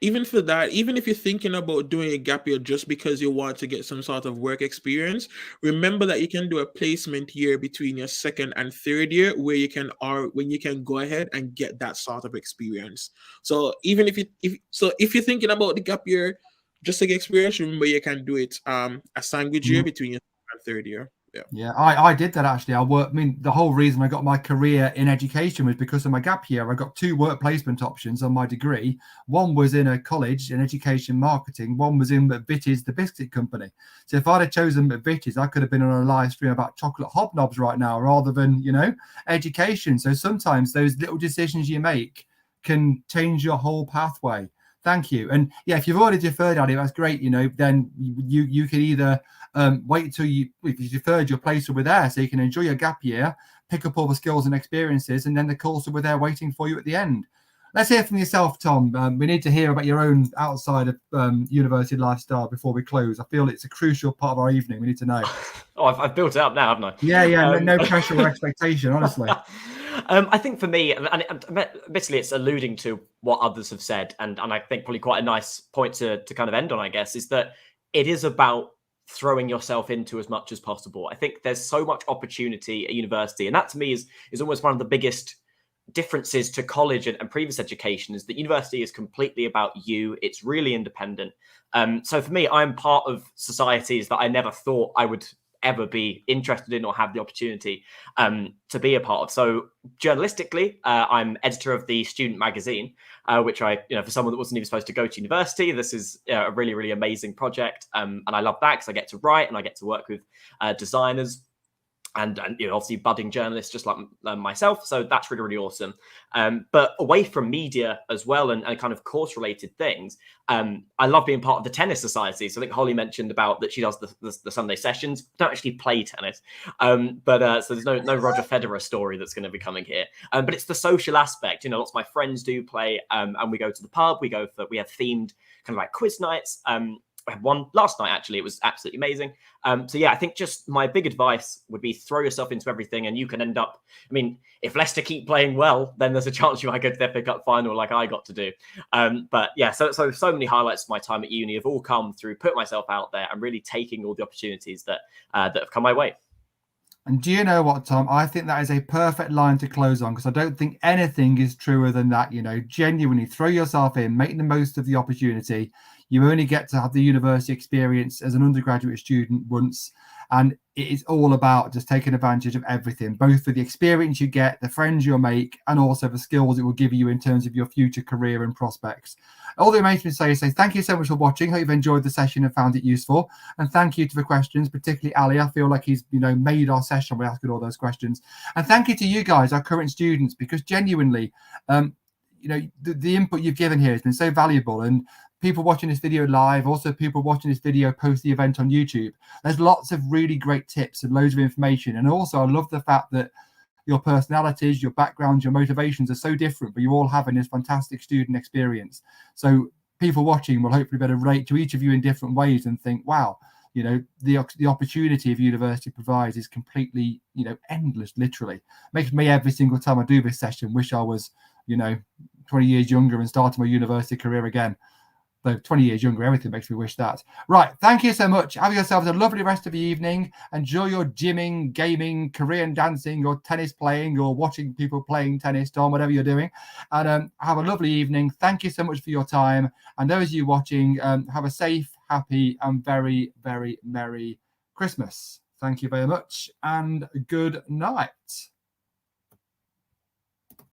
Speaker 6: Even for that, even if you're thinking about doing a gap year just because you want to get some sort of work experience, remember that you can do a placement year between your second and third year, where you can go ahead and get that sort of experience. So even if you're thinking about the gap year just to get experience, remember you can do it a sandwich year between your second and third year.
Speaker 1: Yeah, I did that actually. The whole reason I got my career in education was because of my gap year. I got 2 work placement options on my degree. One was in a college in education marketing. One was in McVitie's, the biscuit company. So if I'd have chosen McVitie's, I could have been on a live stream about chocolate hobnobs right now, rather than education. So sometimes those little decisions you make can change your whole pathway. Thank you. And yeah, if you've already deferred, Addy, that's great. Then you can either wait till if you deferred, your place will be there, so you can enjoy your gap year, pick up all the skills and experiences, and then the course will be there waiting for you at the end. Let's hear from yourself, Tom. We need to hear about your own outside of university lifestyle before we close. I feel it's a crucial part of our evening. We need to know.
Speaker 2: Oh, I've built it up now, haven't I?
Speaker 1: Yeah. No pressure or expectation, honestly.
Speaker 2: I think for me, and admittedly, it's alluding to what others have said, and I think probably quite a nice point to kind of end on, I guess, is that it is about throwing yourself into as much as possible. I think there's so much opportunity at university, and that to me is almost one of the biggest differences to college and previous education, is that university is completely about you. It's really independent. So for me, I'm part of societies that I never thought I would ever be interested in or have the opportunity to be a part of. So journalistically, I'm editor of the student magazine, which for someone that wasn't even supposed to go to university, this is a really, really amazing project. And I love that because I get to write and I get to work with designers and obviously budding journalists just like myself. So that's really, really awesome. But away from media as well and kind of course related things, I love being part of the tennis society. So I think Holly mentioned about that she does the Sunday sessions. I don't actually play tennis, but so there's no Roger Federer story that's going to be coming here. But it's the social aspect. Lots of my friends do play, and we go to the pub. We have themed kind of like quiz nights. I had one last night, actually. It was absolutely amazing. So yeah, I think just my big advice would be throw yourself into everything, and you can end up, if Leicester keep playing well, then there's a chance you might go to their pickup final like I got to do. But yeah, so many highlights of my time at uni have all come through putting myself out there and really taking all the opportunities that have come my way.
Speaker 1: And do you know what, Tom? I think that is a perfect line to close on, because I don't think anything is truer than that. Genuinely throw yourself in, make the most of the opportunity. You only get to have the university experience as an undergraduate student once, and it is all about just taking advantage of everything, both for the experience you get, the friends you'll make, and also the skills it will give you in terms of your future career and prospects. All that remains to say is thank you so much for watching. Hope you've enjoyed the session and found it useful. And thank you to the questions, particularly Ali. I feel like he's made our session by asking all those questions. And thank you to you guys, our current students, because genuinely, the input you've given here has been so valuable. And people watching this video live, also people watching this video post the event on YouTube, there's lots of really great tips and loads of information. And also I love the fact that your personalities, your backgrounds, your motivations are so different, but you all having this fantastic student experience. So people watching will hopefully better relate to each of you in different ways and think, wow, the opportunity of university provides is completely, endless, literally. Makes me every single time I do this session wish I was, 20 years younger and starting my university career again. Though 20 years younger, everything makes me wish that. Right, thank you so much. Have yourselves a lovely rest of the evening. Enjoy your gymming, gaming, Korean dancing, or tennis playing, or watching people playing tennis, Tom, whatever you're doing. And have a lovely evening. Thank you so much for your time. And those of you watching, have a safe, happy, and very, very Merry Christmas. Thank you very much, and good night.